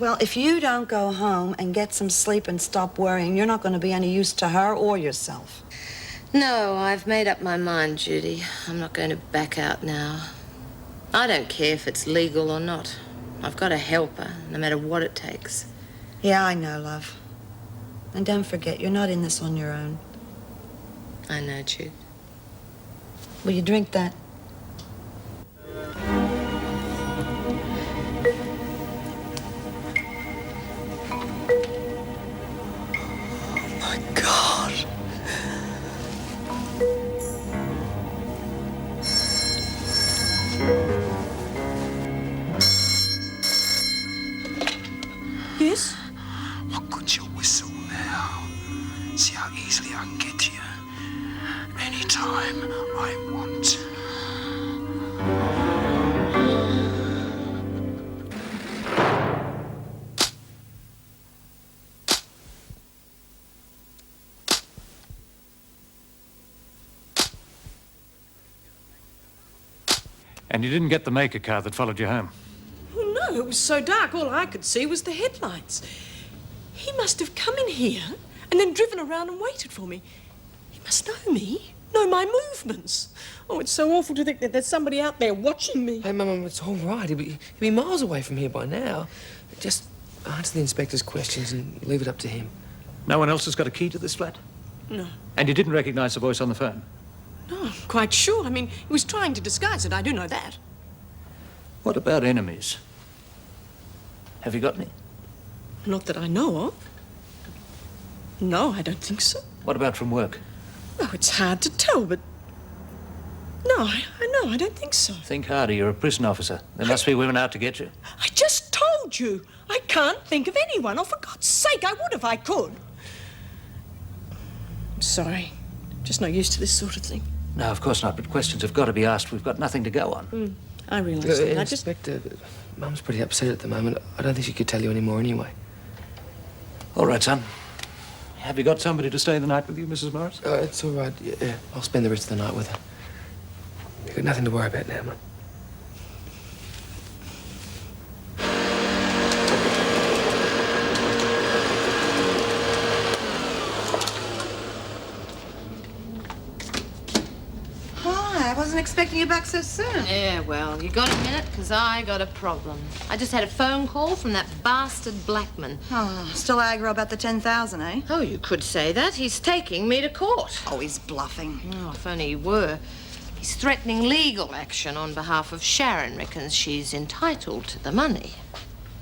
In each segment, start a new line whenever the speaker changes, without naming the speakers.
Well, if you don't go home and get some sleep and stop worrying, you're not going to be any use to her or yourself.
No, I've made up my mind, Judy. I'm not going to back out now. I don't care if it's legal or not. I've got to help her, no matter what it takes.
Yeah, I know, love. And don't forget, you're not in this on your own.
I know, Jude.
Will you drink that?
Oh, my God.
Yes?
Why couldn't you whistle now? See how easily I can get to you. Anytime I want.
And you didn't get the maker car that followed you home?
Oh, no, it was so dark, all I could see was the headlights. He must have come in here and then driven around and waited for me. He must know me, know my movements. Oh, it's so awful to think that there's somebody out there watching me.
Hey, Mum, it's all right. He'll be miles away from here by now. Just answer the inspector's questions and leave it up to him.
No one else has got a key to this flat?
No.
And you didn't recognise the voice on the phone?
No, I'm quite sure. I mean, he was trying to disguise it, I do know that.
What about enemies? Have you got any?
Not that I know of. No, I don't think so.
What about from work?
Oh, it's hard to tell, but... No, I don't think so.
Think harder, you're a prison officer. There must be women out to get you.
I just told you. I can't think of anyone. Oh, for God's sake, I would if I could. I'm sorry. Just not used to this sort of thing.
No, of course not, but questions have got to be asked. We've got nothing to go on.
I realise that. I just...
Inspector, Mum's pretty upset at the moment. I don't think she could tell you any more anyway.
All right, son. Have you got somebody to stay the night with you, Mrs. Morris?
It's all right. Yeah, I'll spend the rest of the night with her. You've got nothing to worry about now, Mum.
Hi, I wasn't expecting you back so soon.
Yeah, well, you got a minute? Because I got a problem. I just had a phone call from that bastard Blackman.
Oh, still aggro about the 10,000, eh?
Oh, you could say that. He's taking me to court.
Oh, he's bluffing.
Oh, if only he were. He's threatening legal action on behalf of Sharon. Reckons she's entitled to the money.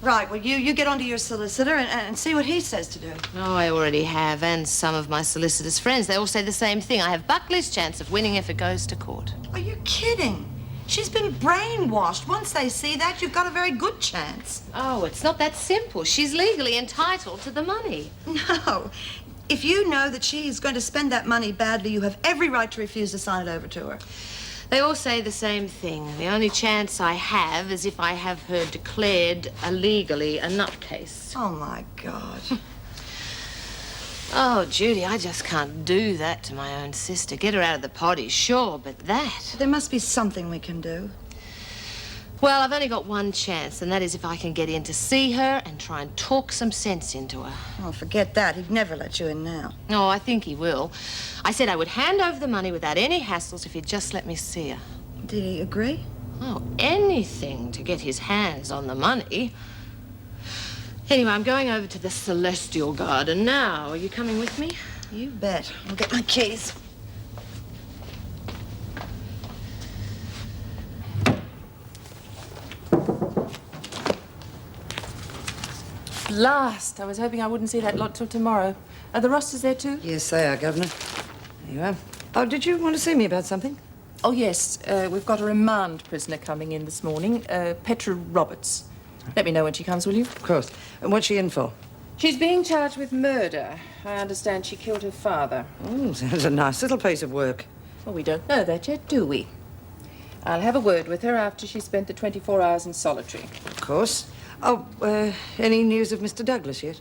Right, well, you get onto your solicitor and see what he says to do.
Oh, I already have, and some of my solicitor's friends. They all say the same thing. I have Buckley's chance of winning if it goes to court.
Are you kidding? She's been brainwashed. Once they see that, you've got a very good chance.
Oh, it's not that simple. She's legally entitled to the money.
No. If you know that she's going to spend that money badly, you have every right to refuse to sign it over to her.
They all say the same thing. The only chance I have is if I have her declared illegally a nutcase.
Oh, my God.
Oh, Judy, I just can't do that to my own sister. Get her out of the potty, sure, but that...
There must be something we can do.
Well, I've only got one chance, and that is if I can get in to see her and try and talk some sense into her.
Oh, forget that. He'd never let you in now.
No, I think he will. I said I would hand over the money without any hassles if he'd just let me see her.
Did he agree?
Oh, anything to get his hands on the money. Anyway, I'm going over to the Celestial Garden now. Are you coming with me?
You bet. I'll get my keys.
Last. I was hoping I wouldn't see that lot till tomorrow. Are the Rosters there too?
Yes, they are, Governor. There you are. Oh, did you want to see me about something?
Oh, yes. We've got a remand prisoner coming in this morning, Petra Roberts. Let me know when she comes, will you?
Of course. And what's she in for?
She's being charged with murder. I understand she killed her father.
Oh, sounds a nice little piece of work.
Well, we don't know that yet, do we? I'll have a word with her after she's spent the 24 hours in solitary.
Of course. Oh, any news of Mr. Douglas yet?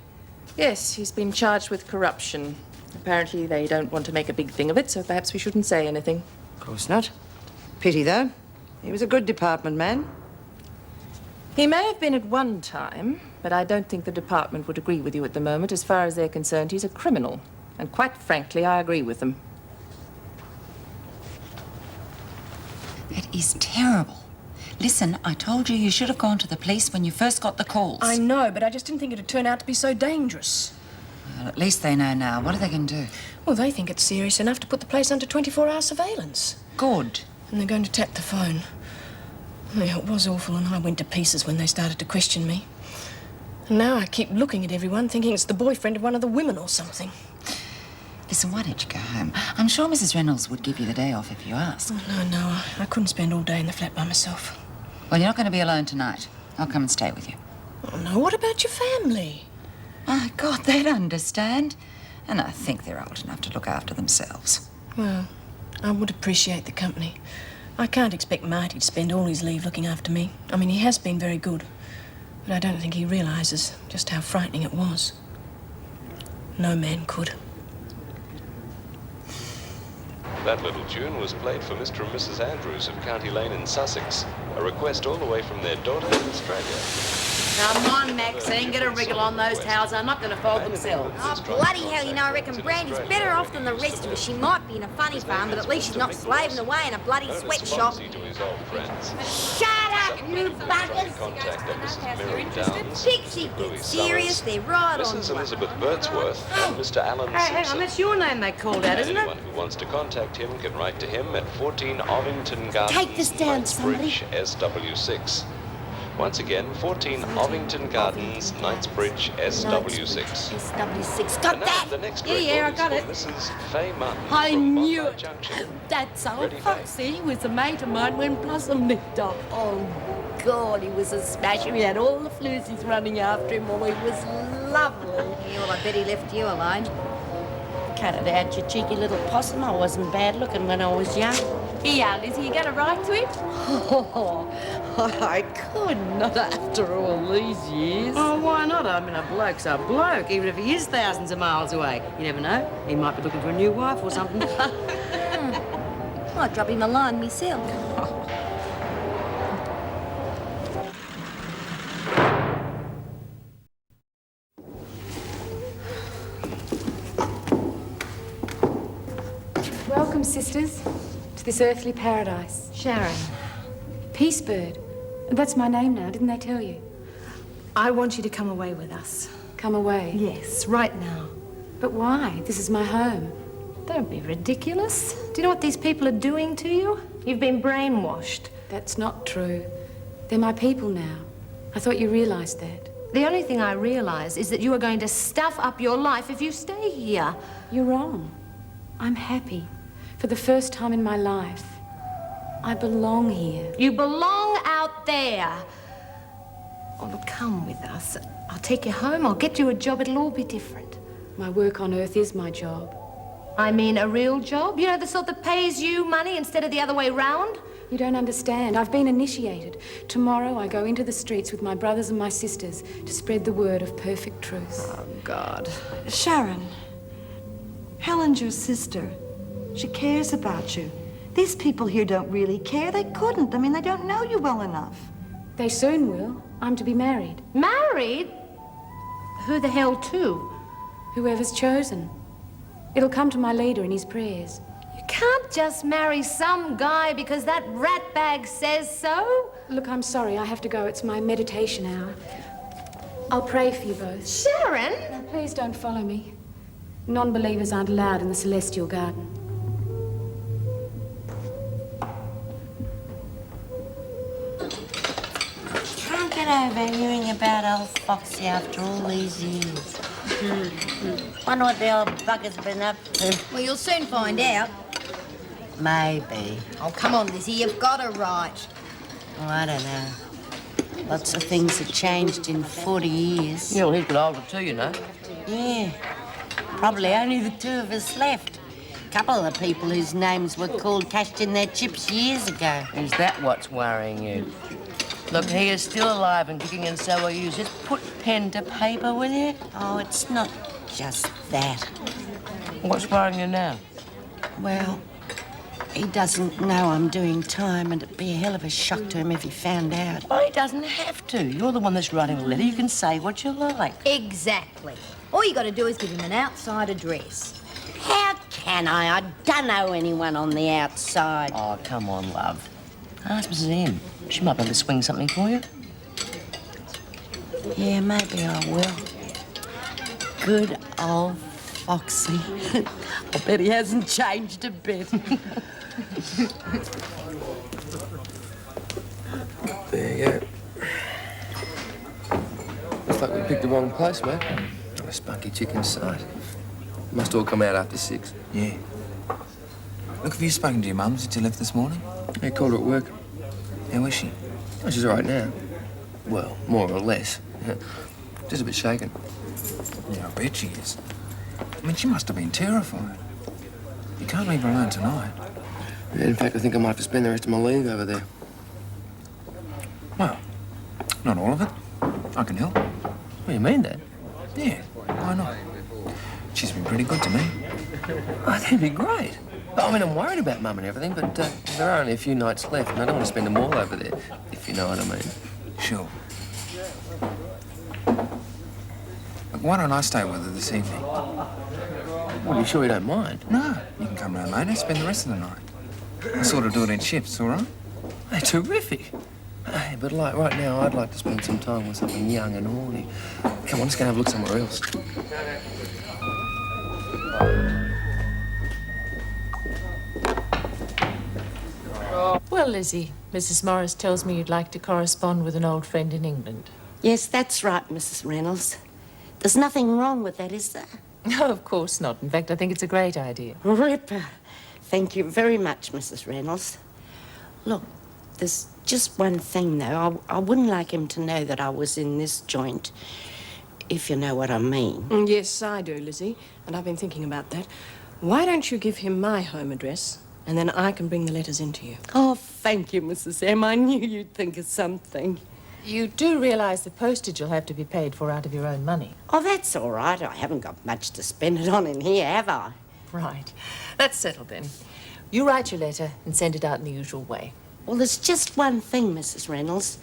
Yes, he's been charged with corruption. Apparently they don't want to make a big thing of it, so perhaps we shouldn't say anything.
Of course not. Pity, though. He was a good department man.
He may have been at one time, but I don't think the department would agree with you at the moment. As far as they're concerned, he's a criminal. And quite frankly, I agree with them.
It is terrible. Listen, I told you you should have gone to the police when you first got the calls.
I know, but I just didn't think it'd turn out to be so dangerous.
Well, at least they know now. What are they going to do?
Well, they think it's serious enough to put the place under 24-hour surveillance.
Good.
And they're going to tap the phone. Yeah, it was awful, and I went to pieces when they started to question me. And now I keep looking at everyone, thinking it's the boyfriend of one of the women or something.
Listen, why don't you go home? I'm sure Mrs. Reynolds would give you the day off if you asked.
Oh, no, I couldn't spend all day in the flat by myself.
Well, you're not going to be alone tonight. I'll come and stay with you.
Oh, no, what about your family?
Oh, God, they'd understand. And I think they're old enough to look after themselves.
Well, I would appreciate the company. I can't expect Marty to spend all his leave looking after me. I mean, he has been very good. But I don't think he realises just how frightening it was. No man could.
That little tune was played for Mr. and Mrs. Andrews of County Lane in Sussex. A request all the way from their daughter in Australia.
Come on, Maxine, get a wriggle on those towels. I'm not going to fold themselves.
Oh, bloody hell, you know, I reckon Brandy's better off than the rest of us. She might be in a funny farm, but at least she's not slaving away in a bloody sweatshop.
To his old friends.
Shut up, you buggers!
Contact Mrs. Miriam Downs,
Pixie, get serious, they're right on.
Mrs. Elizabeth Birdsworth, and Mr. Alan
Hey, hang on,
Simpson.
that's your name they called out, isn't it?
Anyone who wants to contact him can write to him at 14 Ovington Gardens,
Take this down, somebody.
Knightsbridge, SW6. Once again, 14 Ovington Gardens, Knightsbridge, SW6.
SW6, got
And now
that?
the next
Yeah, I
record
got
is
it.
for Mrs. Faye Martin
I
from
knew
Bondi
it.
Junction.
That's old
Ready,
Foxy. He was a mate of mine when Blossom nicked off.
Oh, God, he was a smasher.
He had all the floozies running after him. Oh, he was lovely.
Yeah, well, I bet he left you alone.
Cut it out, you cheeky little possum. I wasn't bad looking when I was young. Here, Lizzie, you going to write to him? Oh, I could not after all these years. Oh, why not? I mean, a bloke's a bloke, even if he is thousands of miles away. You never know. He might be looking for a new wife or something.
I'd drop him a line myself.
Welcome, sisters, to this earthly paradise.
Sharon,
Peacebird. That's my name now, didn't they tell you?
I want you to come away with us.
Come away.
Yes, right now.
But why? This is my home.
Don't be ridiculous. Do you know what these people are doing to you? You've been brainwashed.
That's not true. They're my people now. I thought you realized that.
The only thing I realize is that you are going to stuff up your life if you stay here.
You're wrong. I'm happy. For the first time in my life. I belong here.
You belong out there. Oh, look, come with us. I'll take you home. I'll get you a job. It'll all be different.
My work on Earth is my job.
I mean a real job? You know, the sort that pays you money instead of the other way round?
You don't understand. I've been initiated. Tomorrow I go into the streets with my brothers and my sisters to spread the word of perfect truth.
Oh, God.
Sharon, Helen's your sister. She cares about you. These people here don't really care. They couldn't. I mean, they don't know you well enough.
They soon will. I'm to be married.
Married? Who the hell to?
Whoever's chosen. It'll come to my leader in his prayers.
You can't just marry some guy because that ratbag says so.
Look, I'm sorry. I have to go. It's my meditation hour. I'll pray for you both.
Sharon?
Now, please don't follow me. Non-believers aren't allowed in the celestial garden.
Can't get over hearing about old Foxy after all these years. Wonder what the old bugger's been up to. Well, you'll soon find out. Maybe. Oh, come on, Lizzie, you've got to write. Oh, I don't know. Lots of things have changed in 40 years.
Yeah, well, he's got older too, you know.
Yeah. Probably only the two of us left. A couple of the people whose names were called cashed in their chips years ago.
Is that what's worrying you? Look, he is still alive and kicking, and so are you. Just put pen to paper, will you?
Oh, it's not just that.
What's worrying you now?
Well, He doesn't know I'm doing time, and it'd be a hell of a shock to him if he found out.
Oh, he doesn't have to. You're the one that's writing the letter. You can say what you like.
Exactly. All you got to do is give him an outside address.
How can I? I don't know anyone on the outside.
Oh, come on, love. Ask Mrs. M. She might be able to swing something for you.
Yeah, maybe I will. Good old Foxy.
I bet he hasn't changed a bit.
There you go. Looks like we picked the wrong place, mate. A spunky chicken sight. Must all come out after 6.
Yeah. Look, have you spoken to your mum since you left this morning?
I called her at work.
How is she?
Oh, she's all right now. Well, more or less. Just a bit shaken.
Yeah, I bet she is. I mean, she must have been terrified. You can't leave her alone tonight.
Yeah, in fact, I think I might have to spend the rest of my leave over there.
Well, not all of it. I can help.
What do you mean, Dad?
Yeah, why not? She's been pretty good to me.
Oh, that'd be great. I mean, I'm worried about Mum and everything, but there are only a few nights left, and I don't want to spend them all over there, if you know what I mean.
Sure. Look, why don't I stay with her this evening?
Well, you sure you don't mind?
No, you can come round later, spend the rest of the night. I sort of do it in shifts, all right?
Hey, terrific. Hey, but like right now, I'd like to spend some time with something young and horny. Come on, let's go and have a look somewhere else.
Well, Lizzie, Mrs. Morris tells me you'd like to correspond with an old friend in England.
Yes, that's right, Mrs. Reynolds. There's nothing wrong with that, is there?
No, of course not. In fact, I think it's a great idea.
Ripper. Thank you very much, Mrs. Reynolds. Look, there's just one thing, though. I wouldn't like him to know that I was in this joint, if you know what I mean.
Yes, I do, Lizzie, and I've been thinking about that. Why don't you give him my home address, and then I can bring the letters in to you?
Oh, thank you, Mrs. M. I knew you'd think of something.
You do realise the postage will have to be paid for out of your own money?
Oh, that's all right. I haven't got much to spend it on in here, have I?
Right. That's settled then. You write your letter and send it out in the usual way.
Well, there's just one thing, Mrs. Reynolds.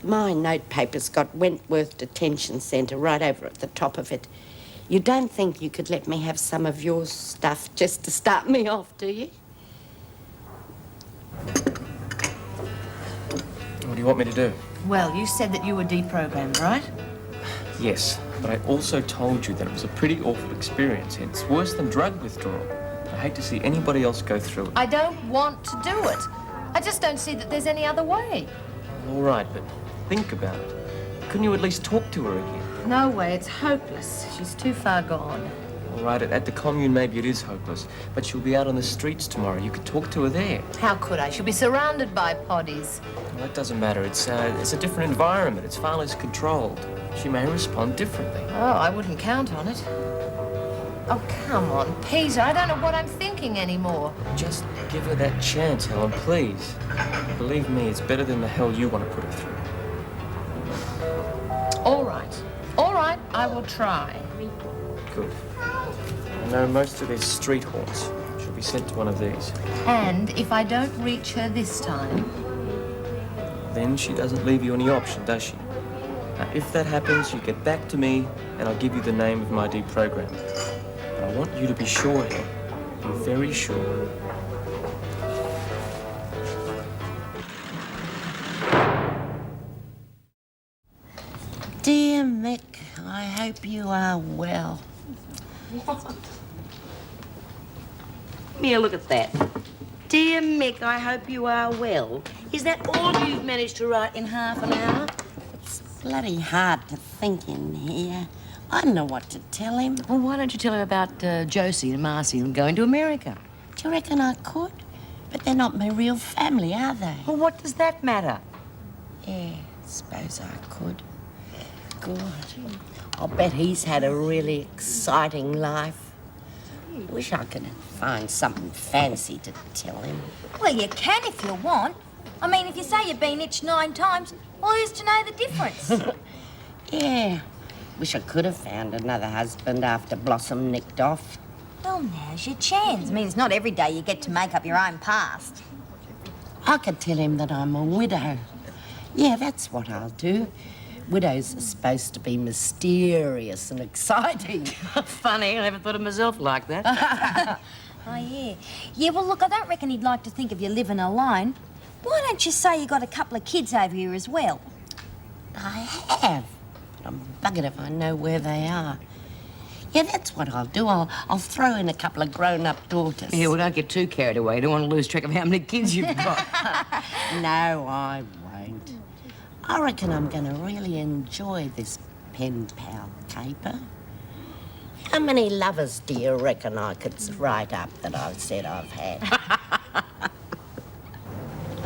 My notepaper's got Wentworth Detention Centre right over at the top of it. You don't think you could let me have some of your stuff just to start me off, do you?
What do you want me to do?
Well, you said that you were deprogrammed, right?
Yes, but I also told you that it was a pretty awful experience. It's worse than drug withdrawal. I hate to see anybody else go through it.
I don't want to do it. I just don't see that there's any other way.
All right, but think about it. Couldn't you at least talk to her again?
No way, it's hopeless. She's too far gone.
All right, at the commune maybe it is hopeless, but she'll be out on the streets tomorrow. You could talk to her there.
How could I? She'll be surrounded by poddies.
Well, that doesn't matter. It's a different environment. It's far less controlled. She may respond differently.
Oh, I wouldn't count on it. Oh, come on, Peter. I don't know what I'm thinking anymore.
Just give her that chance, Helen, please. Believe me, it's better than the hell you want to put her through.
All right. All right, I will try.
Good. I know most of these street haunts. She'll be sent to one of these.
And if I don't reach her this time...
Then she doesn't leave you any option, does she? Now, if that happens, you get back to me, and I'll give you the name of my deprogrammer. But I want you to be sure here. Be very sure.
Dear Mick, I hope you are well. Mia, look at that. Dear Mick, I hope you are well. Is that all you've managed to write in half an hour? It's bloody hard to think in here. I don't know what to tell him.
Well, why don't you tell him about Josie and Marcy and going to America?
Do you reckon I could? But they're not my real family, are they?
Well, what does that matter?
Yeah, suppose I could. Good. I'll bet he's had a really exciting life. Wish I could find something fancy to tell him.
Well, you can if you want. I mean, if you say you've been itched 9 times, well, who's to know the difference?
Yeah. Wish I could have found another husband after Blossom nicked off. Well, now's your chance. I mean, it's not every day you get to make up your own past.
I could tell him that I'm a widow. Yeah, that's what I'll do. Widows are supposed to be mysterious and exciting. Funny, I never thought of myself like that.
Oh, yeah. Yeah, well, look, I don't reckon he'd like to think of you living alone. Why don't you say you got a couple of kids over here as well?
I have. I'm buggered if I know where they are. Yeah, that's what I'll do. I'll throw in a couple of grown-up daughters.
Yeah, well, don't get too carried away. Don't want to lose track of how many kids you've got.
No, I won't. I reckon I'm going to really enjoy this pen pal caper. How many lovers do you reckon I could write up that I've said I've had?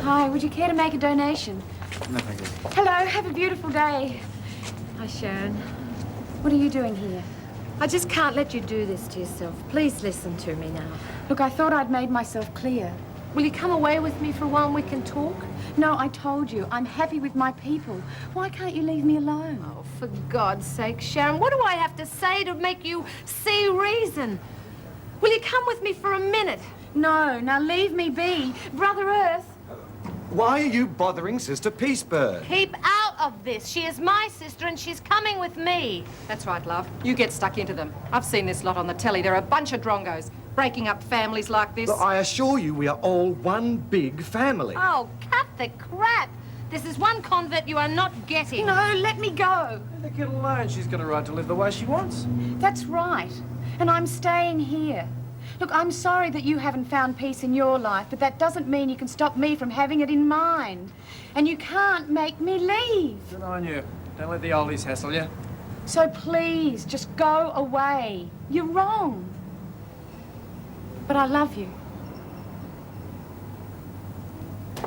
Hi, would you care to make a donation?
No, thank you.
Hello, have a beautiful day.
Hi, Sharon.
What are you doing here?
I just can't let you do this to yourself. Please listen to me now.
Look, I thought I'd made myself clear.
Will you come away with me for a while and we can talk?
No, I told you, I'm happy with my people. Why can't you leave me alone?
Oh, for God's sake, Sharon, what do I have to say to make you see reason? Will you come with me for a minute?
No, now leave me be. Brother Earth.
Why are you bothering Sister Peacebird?
Keep out of this. She is my sister and she's coming with me.
That's right, love. You get stuck into them. I've seen this lot on the telly. They're a bunch of drongos, breaking up families like this.
Look, I assure you we are all one big family.
Oh, cut the crap. This is one convert you are not getting.
No, let me go.
Leave the kid alone. She's got a right to live the way she wants.
That's right. And I'm staying here. Look, I'm sorry that you haven't found peace in your life, but that doesn't mean you can stop me from having it in mine. And you can't make me leave.
Good on you. Don't let the oldies hassle you.
So please, just go away. You're wrong. But I love you.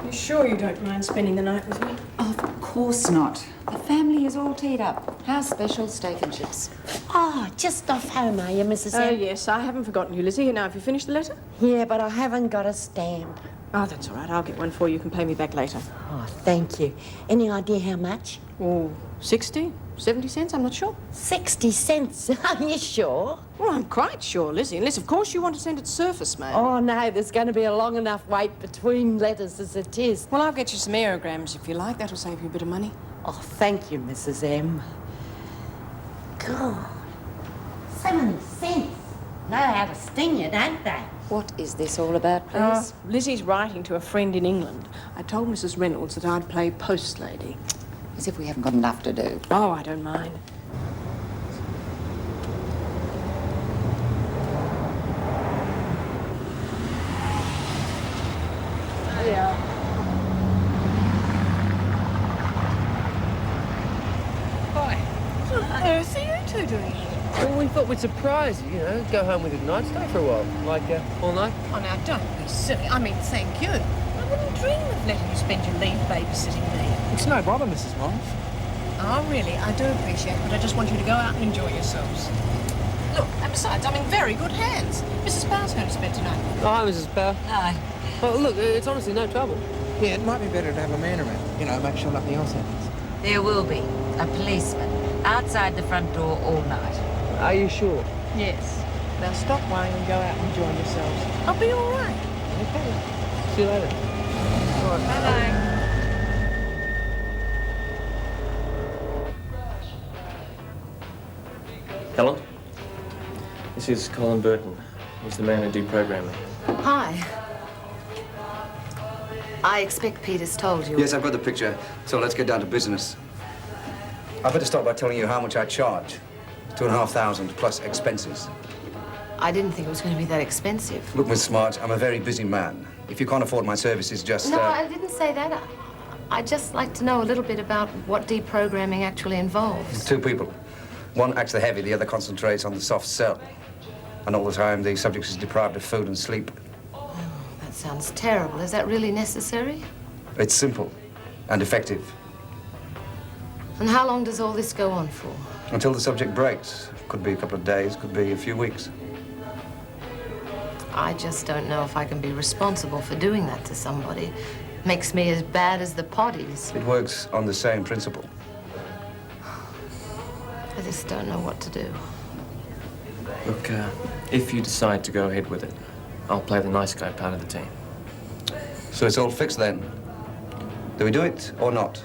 You sure you don't mind spending the night with me?
Of course not. The family is all teed up. House special, steak and chips.
Oh, just off home, are you, Mrs.
Oh,
M?
yes, I haven't forgotten you, Lizzie. Now, have you finished the letter?
Yeah, but I haven't got a stamp.
Oh, that's all right. I'll get one for you. You can pay me back later.
Oh, thank you. Any idea how much?
Oh, 60, 70 cents? I'm not sure.
60 cents? Are you sure?
Well, I'm quite sure, Lizzie. Unless, of course, you want to send it surface mail.
Oh, no, there's going to be a long enough wait between letters as it is.
Well, I'll get you some aerograms if you like. That'll save you a bit of money.
Oh, thank you, Mrs. M. God, 70 cents. Know how to sting you, don't they?
What is this all about, please?
Lizzie's writing to a friend in England. I told Mrs. Reynolds that I'd play post lady.
As if we haven't got enough to do.
Oh, I don't mind.
What on earth are you two doing here? Well, we thought we'd surprise you, you know, go home with a night stay for a while. Like, all night.
Oh, now, don't be silly. I mean, thank you. I wouldn't dream of letting you spend your leave babysitting me.
It's no bother, Mrs. Moss.
Oh, really? I do appreciate it, but I just want you to go out and enjoy yourselves. Look, and besides, I'm in very good hands. Mrs. Powell's going to spend tonight.
Oh, hi, Mrs. Powell.
Hi.
Well, look, it's honestly no trouble.
Yeah, it might be better to have a man around. You know, make sure nothing else happens.
There will be a policeman outside the front door all night.
Are you sure?
Yes. Now stop worrying and go out and enjoy yourselves. I'll be all right.
Okay. See you later. All right.
Bye-bye.
Helen? This is Colin Burton. He's the man who deprogramming.
Hi. I expect Peter's told you.
Yes, I've got the picture. So let's get down to business. I better start by telling you how much I charge. 2,500 plus expenses.
I didn't think it was going to be that expensive.
Look, Miss Smart, I'm a very busy man. If you can't afford my services, just...
No, I didn't say that. I'd just like to know a little bit about what deprogramming actually involves.
Two people. One acts the heavy, the other concentrates on the soft cell. And all the time, the subject is deprived of food and sleep.
Oh, that sounds terrible. Is that really necessary?
It's simple and effective.
And how long does all this go on for?
Until the subject breaks. Could be a couple of days, could be a few weeks.
I just don't know if I can be responsible for doing that to somebody. Makes me as bad as the potties.
It works on the same principle.
I just don't know what to do.
Look, if you decide to go ahead with it, I'll play the nice guy part of the team.
So it's all fixed then? Do we do it or not?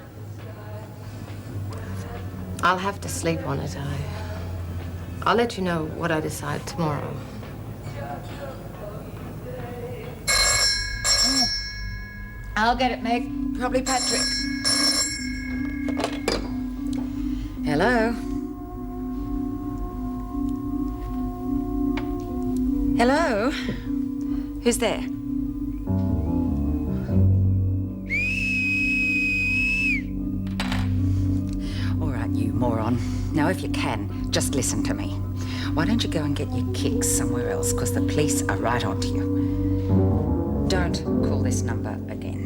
I'll have to sleep on it. I'll let you know what I decide tomorrow.
I'll get it, Meg. Probably Patrick. Hello? Hello? Who's there? All right, you moron. Now, if you can, just listen to me. Why don't you go and get your kicks somewhere else, because the police are right onto you. Don't call this number again.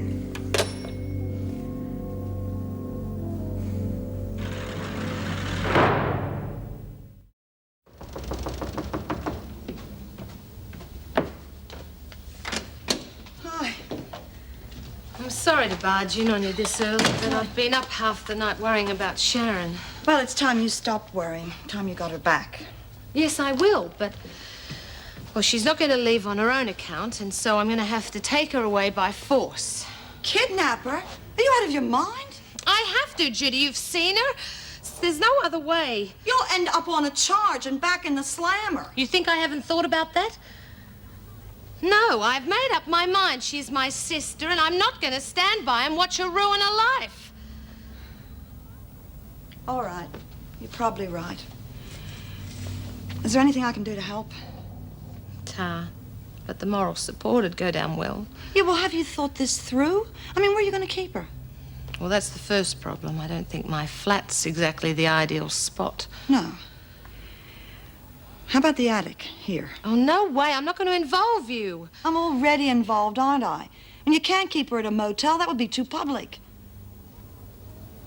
I'm sorry to barge in on you this early, but I've been up half the night worrying about Sharon.
Well, it's time you stopped worrying. Time you got her back.
Yes, I will, but... Well, she's not going to leave on her own account, and so I'm going to have to take her away by force.
Kidnap her? Are you out of your mind?
I have to, Judy. You've seen her. There's no other way.
You'll end up on a charge and back in the slammer.
You think I haven't thought about that? No, I've made up my mind. She's my sister, and I'm not going to stand by and watch her ruin her life.
All right. You're probably right. Is there anything I can do to help?
But the moral support would go down well.
Yeah, well, have you thought this through? I mean, where are you going to keep her?
Well, that's the first problem. I don't think my flat's exactly the ideal spot.
No. How about the attic here?
Oh, no way. I'm not going to involve you.
I'm already involved, aren't I? And you can't keep her at a motel. That would be too public.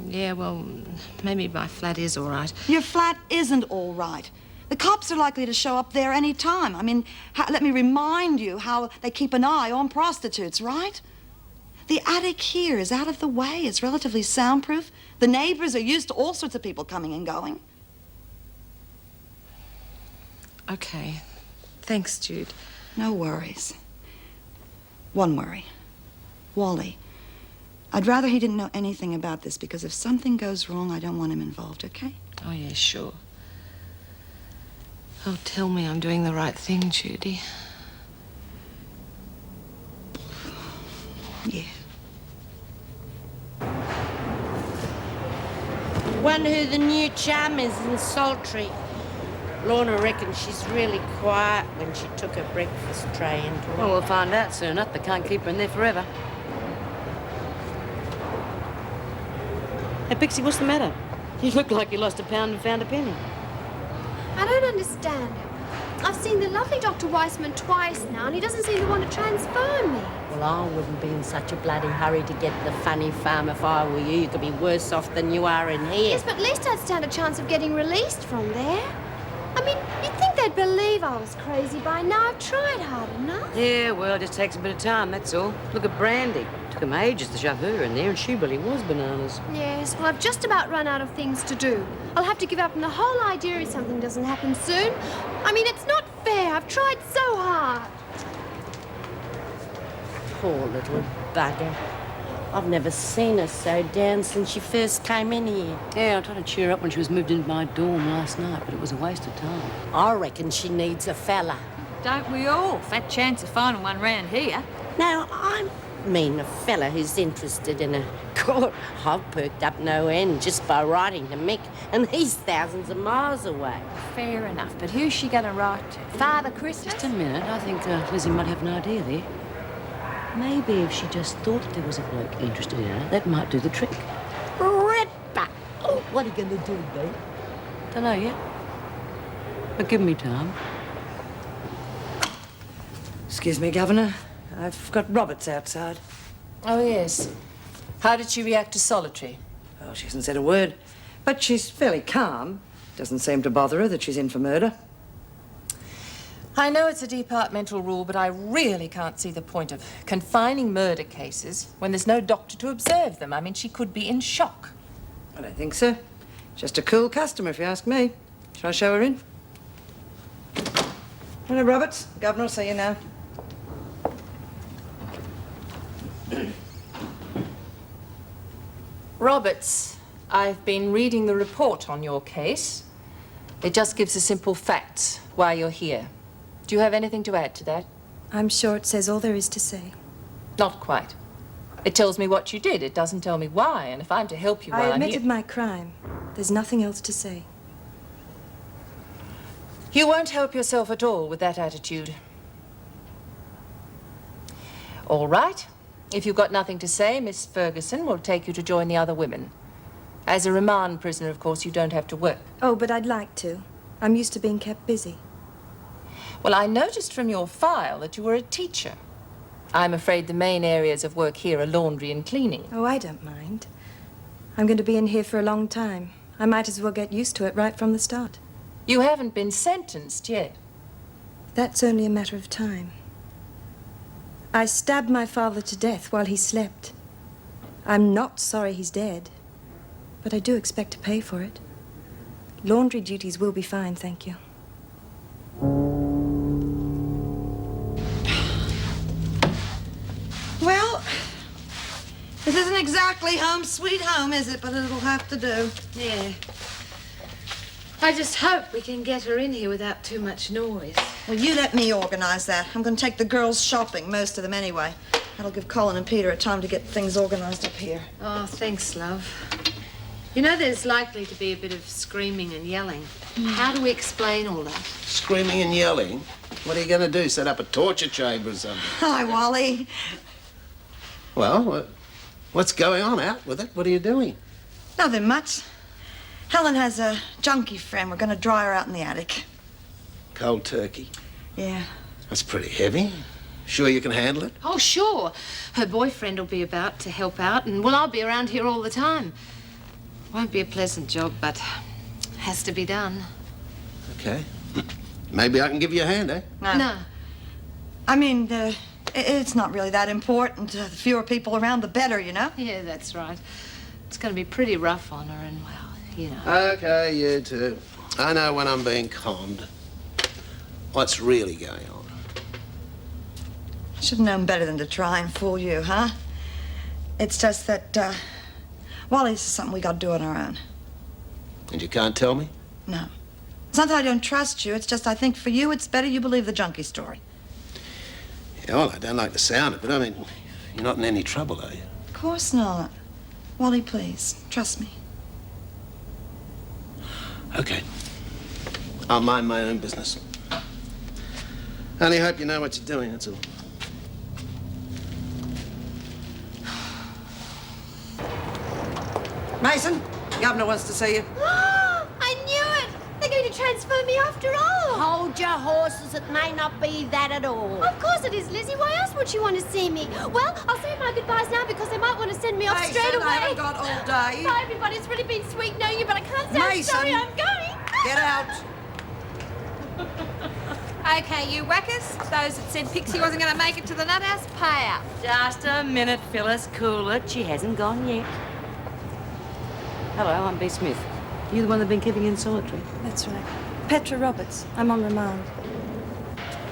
Yeah, well, maybe my flat is all right.
Your flat isn't all right. The cops are likely to show up there any time. I mean, let me remind you how they keep an eye on prostitutes, right? The attic here is out of the way. It's relatively soundproof. The neighbors are used to all sorts of people coming and going.
Okay. Thanks, Jude.
No worries. One worry. Wally. I'd rather he didn't know anything about this, because if something goes wrong, I don't want him involved, okay?
Oh, yeah, sure. Oh, tell me I'm doing the right thing, Judy.
Yeah.
Wonder who the new chum is in Saltry. Lorna reckons she's really quiet when she took her breakfast tray into her.
Well, we'll find out soon enough. They can't keep her in there forever. Hey, Pixie, what's the matter? You look like you lost a pound and found a penny.
I don't understand. I've seen the lovely Dr. Weissman twice now, and he doesn't seem to want to transfer me.
Well, I wouldn't be in such a bloody hurry to get the funny farm if I were you. You could be worse off than you are in here.
Yes, but at least I'd stand a chance of getting released from there. I mean, you'd think they'd believe I was crazy by now. I've tried hard enough.
Yeah, well, it just takes a bit of time, that's all. Look at Brandy. Took him ages to shove her in there, and she really was bananas.
Yes, well, I've just about run out of things to do. I'll have to give up on the whole idea if something doesn't happen soon. I mean, it's not fair. I've tried so hard.
Poor little bugger. I've never seen her so down since she first came in here.
Yeah, I tried to cheer her up when she was moved into my dorm last night, but it was a waste of time.
I reckon she needs a fella.
Don't we all? Fat chance of finding one round here.
Now, I mean a fella who's interested in her. God, I've perked up no end just by writing to Mick, and he's thousands of miles away.
Fair enough, but who's she going to write to? Father Christmas?
Just a minute. I think Lizzie might have an idea there. Maybe if she just thought that there was a bloke interested in her, that might do the trick.
Ripper! Oh, what are you going to do, babe?
Don't know yet. But give me time.
Excuse me, Governor. I've got Roberts outside.
Oh, yes. How did she react to solitary?
Oh, she hasn't said a word. But she's fairly calm. Doesn't seem to bother her that she's in for murder.
I know it's a departmental rule, but I really can't see the point of confining murder cases when there's no doctor to observe them. I mean, she could be in shock.
I don't think so. Just a cool customer, if you ask me. Shall I show her in? Hello, Roberts. Governor will see you now.
Roberts, I've been reading the report on your case. It just gives the simple facts why you're here. Do you have anything to add to that?
I'm sure it says all there is to say.
Not quite. It tells me what you did. It doesn't tell me why, and if I'm to help you while
I
I'm here...
admitted my crime. There's nothing else to say.
You won't help yourself at all with that attitude. All right. If you've got nothing to say, Miss Ferguson will take you to join the other women. As a remand prisoner, of course, you don't have to work.
Oh, but I'd like to. I'm used to being kept busy.
Well, I noticed from your file that you were a teacher. I'm afraid the main areas of work here are laundry and cleaning.
Oh, I don't mind. I'm going to be in here for a long time. I might as well get used to it right from the start.
You haven't been sentenced yet.
That's only a matter of time. I stabbed my father to death while he slept. I'm not sorry he's dead, but I do expect to pay for it. Laundry duties will be fine, thank you.
Well, this isn't exactly home sweet home, is it? But it'll have to do.
Yeah. I just hope we can get her in here without too much noise.
Well, you let me organize that. I'm going to take the girls shopping, most of them anyway. That'll give Colin and Peter a time to get things organized up here.
Oh, thanks, love. You know there's likely to be a bit of screaming and yelling. How do we explain all that?
Screaming and yelling? What are you going to do, set up a torture chamber or something?
Hi, Wally.
Well, what's going on? Out with it. What are you doing?
Nothing much. Helen has a junkie friend. We're going to dry her out in the attic.
Cold turkey.
Yeah.
That's pretty heavy. Sure you can handle it?
Oh, sure. Her boyfriend will be about to help out, and well, I'll be around here all the time. Won't be a pleasant job, but has to be done.
Okay. Maybe I can give you a hand, eh?
No. I mean, it's not really that important. The fewer people around, the better, you know?
Yeah, that's right. It's going to be pretty rough on her, and well, you know.
Okay, you too. I know when I'm being conned. What's really going on?
I should have known better than to try and fool you, huh? It's just that, Wally, this is something we got to do on our own.
And you can't tell me?
No. It's not that I don't trust you. It's just I think for you it's better you believe the junkie story.
Yeah, well, I don't like the sound of it. I mean, you're not in any trouble, are you?
Of course not. Wally, please, trust me.
Okay. I'll mind my own business. Only hope you know what you're doing, that's all.
Mason, the governor wants to see you.
I knew it! They're going to transfer me after all. Hold your horses. It may not be that at all.
Of course it is, Lizzie. Why else would she want to see me? Well, I'll say my goodbyes now because they might want to send me off
Mason,
straight away.
I haven't got all day.
Bye, everybody. It's really been sweet knowing you, but I can't say I'm
Mason,
sorry. I'm going.
Get out.
Okay, you whackers. Those that said Pixie wasn't going to make it to the nut house, pay up.
Just a minute, Phyllis. Cool it. She hasn't gone yet. Hello, I'm B. Smith. You the one that's been keeping in solitary?
That's right. Petra Roberts. I'm on remand.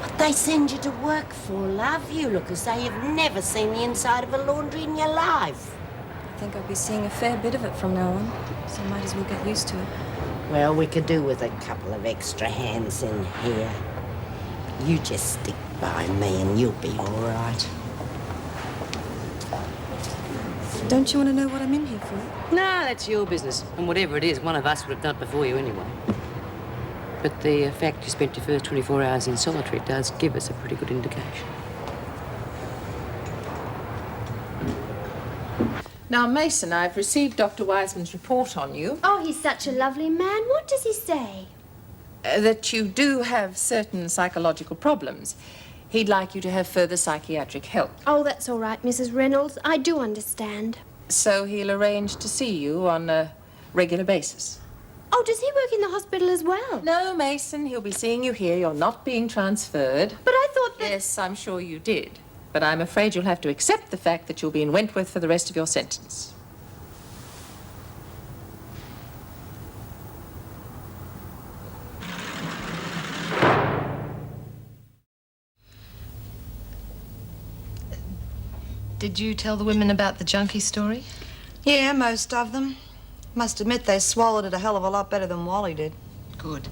What they send you to work for, love? You look as though you've never seen the inside of a laundry in your life.
I think I'll be seeing a fair bit of it from now on, so I might as well get used to it.
Well, we could do with a couple of extra hands in here. You just stick by me and you'll be all right.
Don't you want to know what I'm in here for?
No, that's your business. And whatever it is, one of us would have done it before you anyway. But the fact you spent your first 24 hours in solitary does give us a pretty good indication.
Now, Mason, I've received Dr. Wiseman's report on you.
Oh, he's such a lovely man. What does he say?
That you do have certain psychological problems. He'd like you to have further psychiatric help.
Oh, that's all right, Mrs. Reynolds. I do understand.
So he'll arrange to see you on a regular basis.
Oh, does he work in the hospital as well?
No, Mason, he'll be seeing you here. You're not being transferred.
But I thought that...
Yes, I'm sure you did. But I'm afraid you'll have to accept the fact that you'll be in Wentworth for the rest of your sentence.
Did you tell the women about the junkie story?
Yeah, most of them. Must admit they swallowed it a hell of a lot better than Wally did.
Good.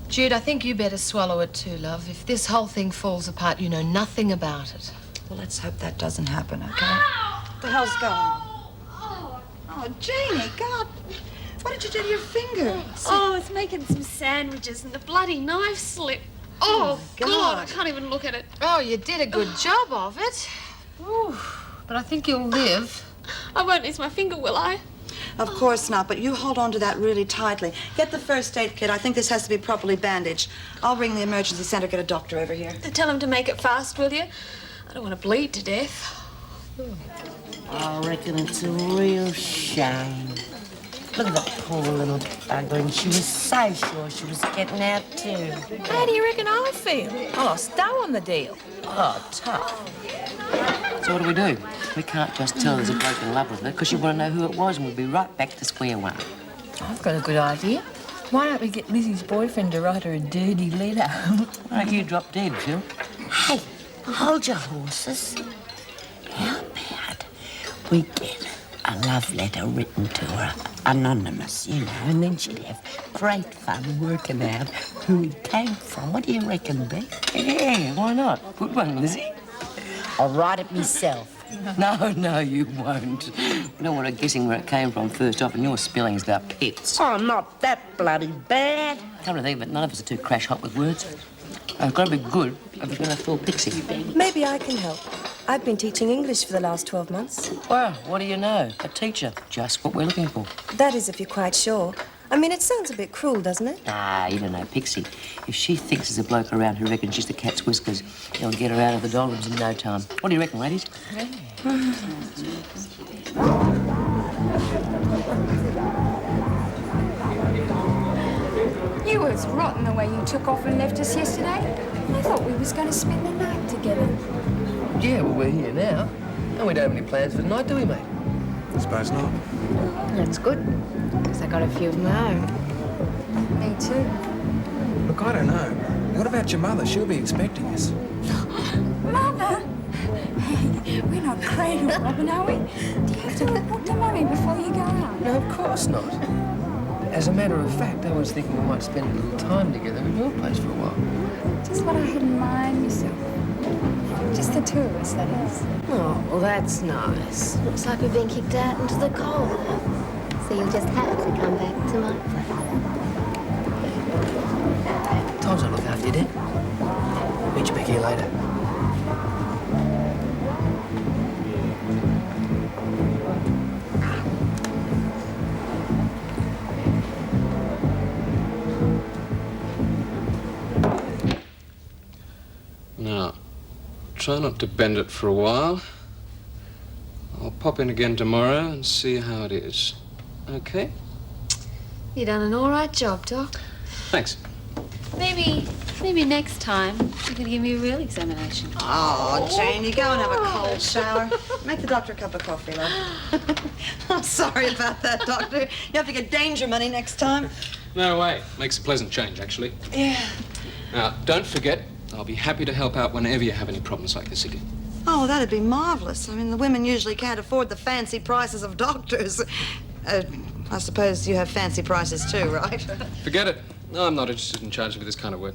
Jude, I think you better swallow it too, love. If this whole thing falls apart, you know nothing about it.
Well, let's hope that doesn't happen, okay? What the hell's going on? Oh, Janie, God. What did you do to your finger?
Oh, I was making some sandwiches and the bloody knife slipped. Oh, God, I can't even look at it.
Oh, you did a good job of it. Ooh, but I think you'll live.
I won't lose my finger, will I?
Of course not, but you hold on to that really tightly. Get the first aid kit. I think this has to be properly bandaged. I'll ring the emergency center, get a doctor over here.
Tell him to make it fast, will you? I don't want to bleed to death.
I reckon it's a real shame. Look at that poor little bugger, and she was so sure she was getting out too.
How do you reckon I feel? I lost dough on the deal.
Oh, tough.
So what do? We can't just tell there's a bloke in love with her because you want to know who it was and we'll be right back to square one.
I've got a good idea. Why don't we get Lizzie's boyfriend to write her a dirty letter?
Why don't you drop dead, Phil?
Hey, hold your horses. How about we get a love letter written to her, anonymous, you know, and then she'd have great fun working out who it came from. What do you reckon, Beck?
Yeah, why not? Good one, Lizzie.
I'll write it myself.
No, you won't. We don't want her guessing where it came from first off, and your spelling's about pits.
Oh, not that bloody bad.
Come to think of it, none of us are too crash hot with words. It's got to be good if we're going to fool Pixie.
Maybe I can help. I've been teaching English for the last 12 months.
Well, what do you know? A teacher. Just what we're looking for.
That is, if you're quite sure. I mean, it sounds a bit cruel, doesn't it?
Ah, you don't know Pixie. If she thinks there's a bloke around who reckons she's the cat's whiskers, he'll get her out of the doldrums in no time. What do you reckon, ladies?
You was rotten the way you took off and left us yesterday. I thought we was going to spend the night together.
Yeah, well, we're here now. And we don't have any plans for tonight, do we, mate?
I suppose not.
That's good, because I got a few of my own. Me too.
Look, I don't know. What about your mother? She'll be expecting us.
Mother? Hey, we're not cradle robbing, are we? Do you have to report to Mummy before you go out?
No, of course not. As a matter of fact, I was thinking we might spend a little time together at your place for a while.
Just what I had in mind myself. Just the two of us, that is.
Oh, well, that's nice. Looks like we've been kicked out into the cold. So you'll just have to come back to my place.
Times I look after you, Dad. Meet you back here later.
Now, try not to bend it for a while. I'll pop in again tomorrow and see how it is. Okay?
You done an all right job, Doc.
Thanks.
Maybe next time you could give me a real examination.
Oh, Jane, you go and have a cold shower. Make the doctor a cup of coffee, love. I'm sorry about that, Doctor. You have to get danger money next time.
No way. Makes a pleasant change, actually.
Yeah.
Now, don't forget, I'll be happy to help out whenever you have any problems like this again.
Oh, that'd be marvelous. I mean, the women usually can't afford the fancy prices of doctors. I suppose you have fancy prices too, right?
Forget it. I'm not interested in charging for this kind of work.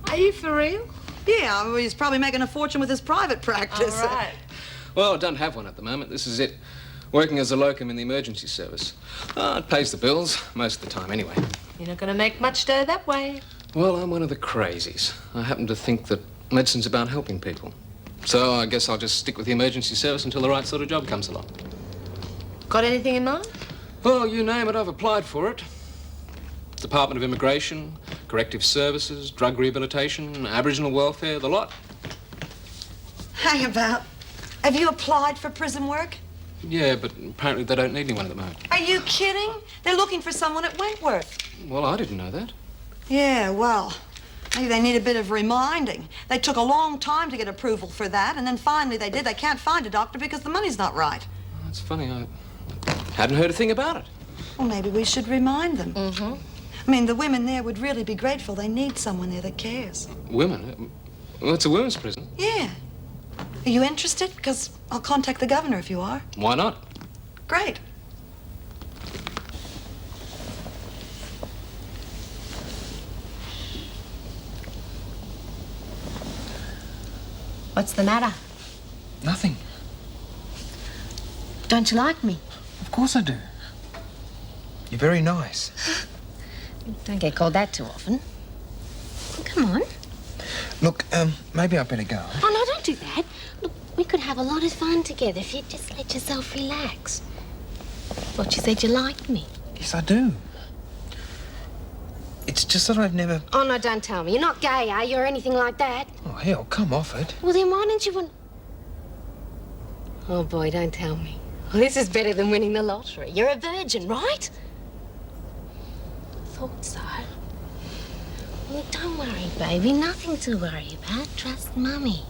Are you for real?
Yeah, well, he's probably making a fortune with his private practice.
All right.
Well, I don't have one at the moment. This is it. Working as a locum in the emergency service. It pays the bills, most of the time anyway.
You're not going to make much dough that way.
Well, I'm one of the crazies. I happen to think that medicine's about helping people. So I guess I'll just stick with the emergency service until the right sort of job comes along.
Got anything in mind?
Well, you name it, I've applied for it. Department of Immigration, Corrective Services, Drug Rehabilitation, Aboriginal Welfare, the lot.
Hang about. Have you applied for prison work?
Yeah, but apparently they don't need anyone at the moment.
Are you kidding? They're looking for someone at Wentworth.
Well, I didn't know that.
Yeah, well, maybe they need a bit of reminding. They took a long time to get approval for that, and then finally they did. They can't find a doctor because the money's not right.
That's funny, I hadn't heard a thing about it.
Well, maybe we should remind them.
Mm-hmm.
I mean, the women there would really be grateful. They need someone there that cares.
Women? Well, it's a women's prison.
Yeah. Are you interested? Because I'll contact the governor if you are.
Why not?
Great.
What's the matter?
Nothing.
Don't you like me?
Of course I do. You're very nice.
Don't get called that too often. Come on.
Look, maybe I better go.
Oh, no, don't do that. Look, we could have a lot of fun together if you'd just let yourself relax. Thought you said you liked me.
Yes, I do. It's just that I've never...
Oh, no, don't tell me. You're not gay, are you, or anything like that?
Oh, hell, come off it.
Well, then why don't you want... Oh, boy, don't tell me. Well, this is better than winning the lottery. You're a virgin, right? Thought so. Well, don't worry, baby. Nothing to worry about. Trust Mummy.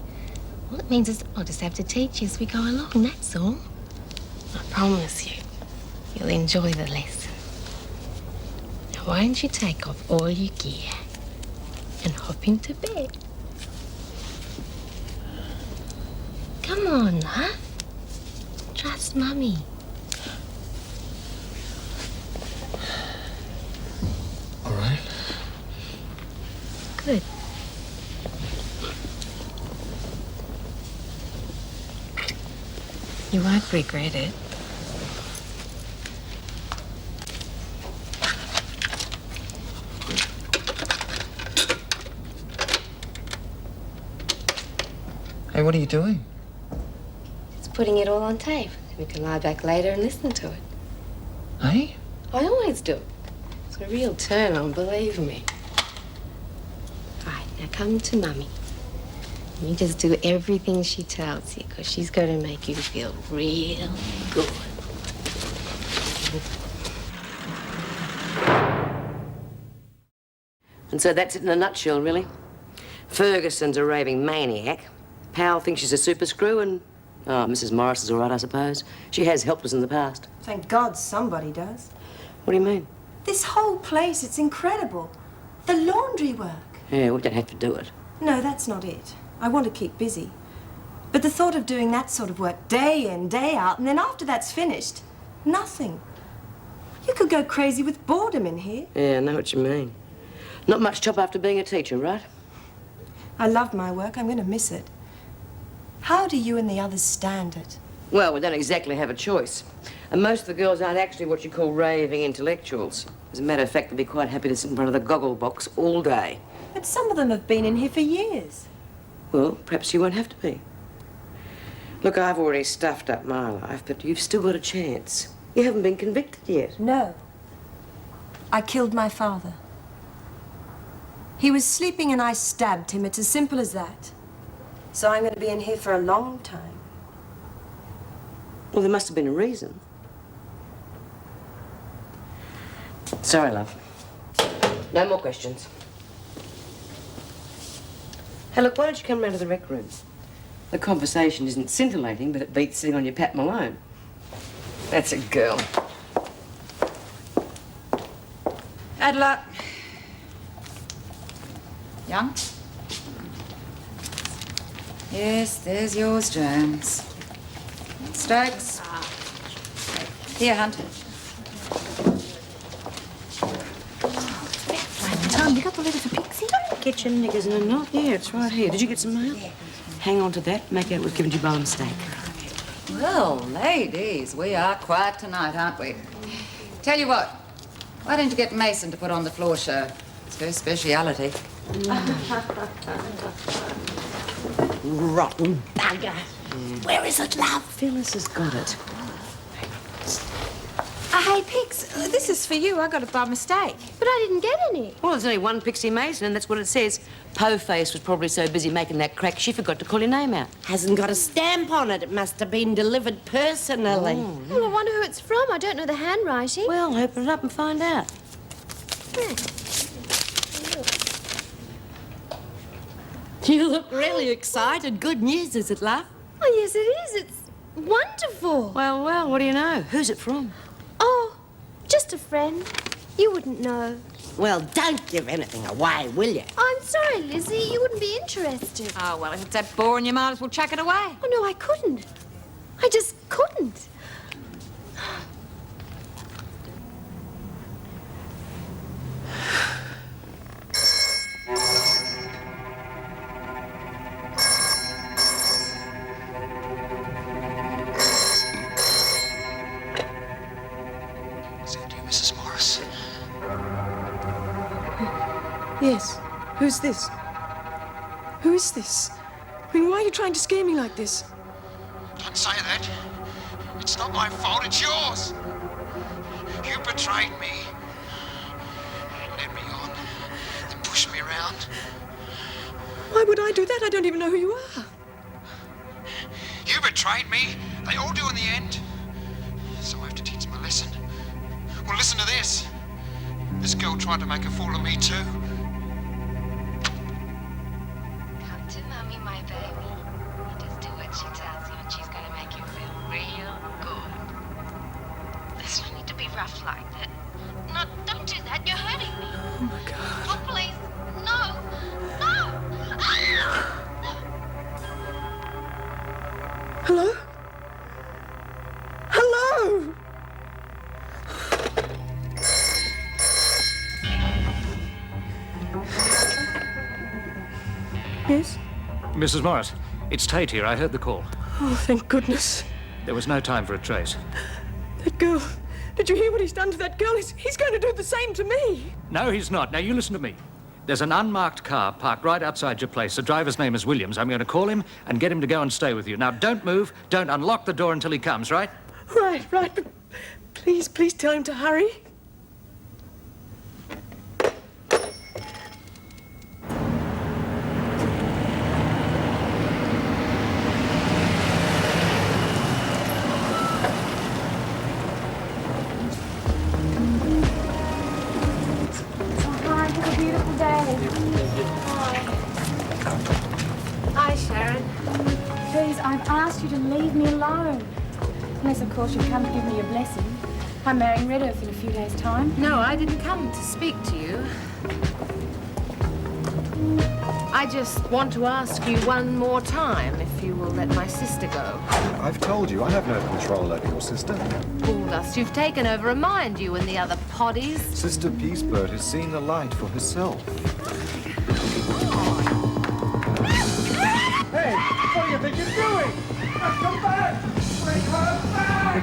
All it means is I'll just have to teach you as we go along, that's all. I promise you, you'll enjoy the lesson. Now, why don't you take off all your gear and hop into bed? Come on, love. Trust Mummy.
All right.
Good. You won't regret it.
Hey, what are you doing?
It's putting it all on tape. We can lie back later and listen to it.
Hey?
I always do. It's a real turn on, believe me. All right, now come to Mummy. You just do everything she tells you, because she's going to make you feel real good.
And so that's it in a nutshell, really. Ferguson's a raving maniac. Powell thinks she's a super screw, and Mrs. Morris is all right, I suppose. She has helped us in the past.
Thank God somebody does.
What do you mean?
This whole place, it's incredible. The laundry work.
Yeah, we don't have to do it.
No, that's not it. I want to keep busy. But the thought of doing that sort of work day in, day out, and then after that's finished, nothing. You could go crazy with boredom in here.
Yeah, I know what you mean. Not much chop after being a teacher, right?
I love my work. I'm going to miss it. How do you and the others stand it?
Well, we don't exactly have a choice. And most of the girls aren't actually what you call raving intellectuals. As a matter of fact, they'd be quite happy to sit in front of the goggle box all day.
But some of them have been in here for years.
Well, perhaps you won't have to be. Look, I've already stuffed up my life, but you've still got a chance. You haven't been convicted yet.
No. I killed my father. He was sleeping and I stabbed him. It's as simple as that. So I'm going to be in here for a long time.
Well, there must have been a reason. Sorry, love. No more questions. Hey, look, why don't you come round to the rec room? The conversation isn't scintillating, but it beats sitting on your Pat Malone. That's a girl.
Adela. Young? Yes, there's yours, Jones. Stokes. Here, Hunt.
Tom, you got the letter for Pixie?
Get your knickers in a knot. Yeah, it's right here. Did you get some mail? Hang on to that. Make out it was given to you by mistake.
Well, ladies, we are quiet tonight, aren't we? Tell you what, why don't you get Mason to put on the floor show? It's her speciality.
Rotten bugger. Where is it, love?
Phyllis has got it.
Hey, Pix, this is for you. I got it by mistake.
But I didn't get any.
Well, there's only one Pixie Mason, and that's what it says. Po-Face was probably so busy making that crack, she forgot to call your name out.
Hasn't got a stamp on it. It must have been delivered personally.
Well, I wonder who it's from. I don't know the handwriting.
Well, open it up and find out.
You look really excited. Good news, is it, love?
Oh, yes, it is. It's wonderful.
Well, what do you know? Who's it from?
Oh, just a friend. You wouldn't know.
Well, don't give anything away, will you?
I'm sorry, Lizzie. You wouldn't be interested.
Oh, well, if it's that boring, you might as well chuck it away.
Oh, no, I couldn't. I just couldn't.
Is that you, Mrs. Morris?
Yes. Who's this? Who is this? I mean, why are you trying to scare me like this?
Don't say that. It's not my fault, it's yours. You betrayed me. Led me on, then pushed me around.
Why would I do that? I don't even know who you are.
You betrayed me. They all do in the end. So I have to teach them a lesson. Well, listen to this. This girl tried to make a fool of me too.
Come to Mummy, my baby. You just do what she tells you and she's going to make you feel real good. There's no need to be rough like that. No, don't do that. You're hurting me.
Oh, my God.
Oh, please. No. No.
Hello? Hello? Yes?
Mrs. Morris, it's Tate here. I heard the call.
Oh, thank goodness.
There was no time for a trace.
That girl. Did you hear what he's done to that girl? He's going to do the same to me.
No, he's not. Now, you listen to me. There's an unmarked car parked right outside your place. The driver's name is Williams. I'm going to call him and get him to go and stay with you. Now, don't move. Don't unlock the door until he comes, right?
Right. But please tell him to hurry.
Hi, Sharon. Please, I've asked you to leave me alone. Unless, of course, you've come to give me your blessing. I'm marrying Redworth in a few days' time.
No, I didn't come to speak to you. I just want to ask you one more time if you will let my sister go.
I've told you, I have no control over your sister.
Bulldust, you've taken over a mind, you and the other poddies.
Sister Peacebird has seen the light for herself.
Hey, what do you think you're doing? Come back! Bring her back!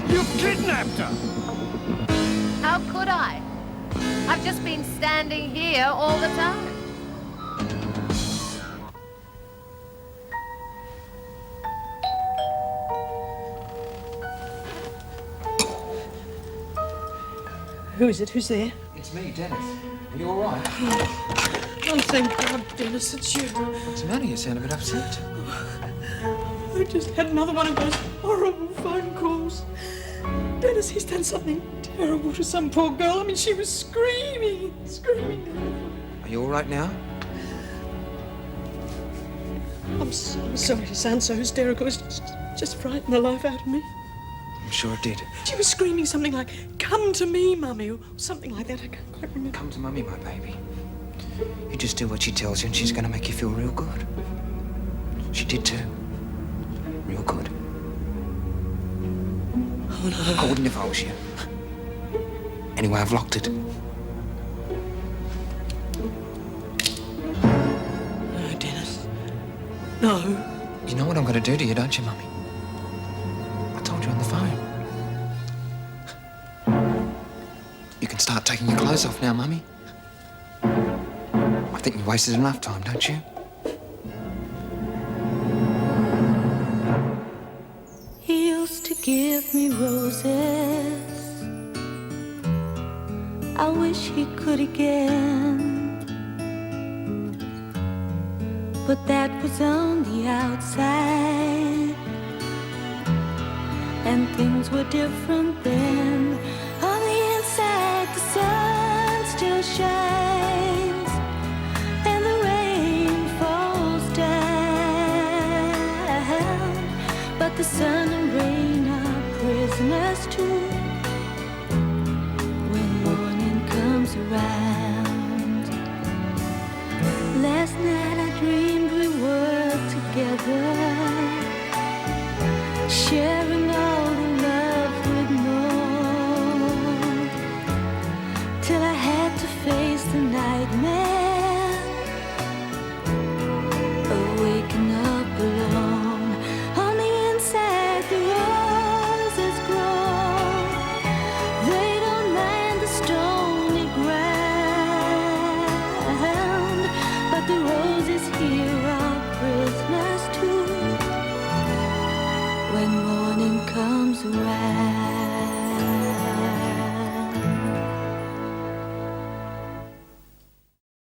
You've kidnapped her!
How could I? I've just been standing here all the time.
Who is it? Who's there?
It's me, Dennis. Are you all right?
Oh, thank God, Dennis, it's you.
What's the matter? You sound a bit upset.
I just had another one of those horrible phone calls. Dennis, he's done something terrible to some poor girl. I mean, she was screaming.
Are you all right now?
I'm sorry to sound so hysterical. It's just frightened the life out of me.
I'm sure it did.
She was screaming something like, "Come to me, Mummy," or something like that. I can't quite remember.
Come to Mummy, my baby. You just do what she tells you and she's going to make you feel real good. She did too. Real good.
Oh, no.
I wouldn't if I was you. Anyway, I've locked it.
No, Dennis. No.
You know what I'm going to do to you, don't you, Mummy? I told you on the phone. You can start taking your clothes off now, Mummy. I think you wasted enough time, don't you?
He used to give me roses. I wish he could again. But that was on the outside, and things were different then. On the inside, the sun still shines, and the rain falls down. But the sun and rain are prisoners too. when morning comes around.